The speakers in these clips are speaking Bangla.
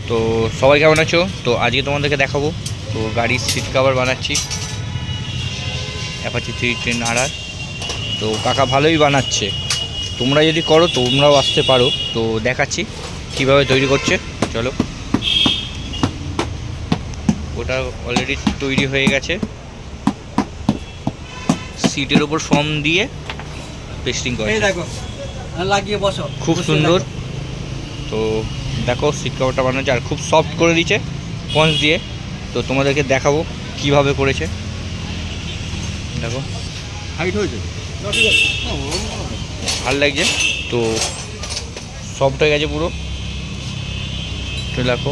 তো সবাই কেমন আছো? তো আজকে তোমাদেরকে দেখাবো তো গাড়ির সিট কভার বানাচ্ছি অ্যাপাচি 310RR। তো কাকা ভালোই বানাচ্ছে, তোমরা যদি করো তোমরাও আসতে পারো। তো দেখাচ্ছি কিভাবে তৈরি করছে, চলো। ওটা অলরেডি তৈরি হয়ে গেছে, সিটের ওপর ফোম দিয়ে পেস্টিং করে দেখো লাগিয়ে বসো, খুব সুন্দর। তো দেখো সিট কভারটা বানাচ্ছে আর খুব সফট করে দিয়েছে স্পঞ্জ দিয়ে। তো তোমাদেরকে দেখাবো কিভাবে করেছে, দেখো হাইট হয়েছে, ভালো লাগছে। তো সফট হয়ে গেছে পুরো। তো দেখো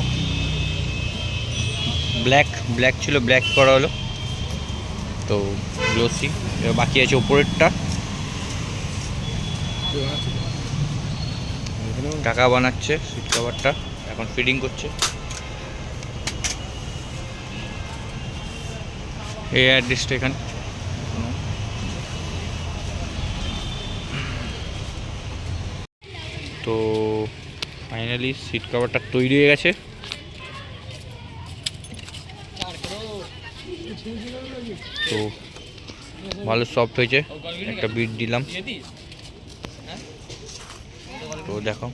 ব্ল্যাক ছিল, ব্ল্যাক করা হলো, তো গ্লোসি। এবার বাকি আছে ওপরেরটা, টাকা বানাচ্ছে সিট কভারটা, এখন ফিটিং করছে। এই অ্যাড্রেসটা এখানে। তো ফাইনালি সিট কভারটা তৈরি হয়ে গেছে। তো ভালো সফট হয়েছে, একটা বিট দিলাম। তো দেখো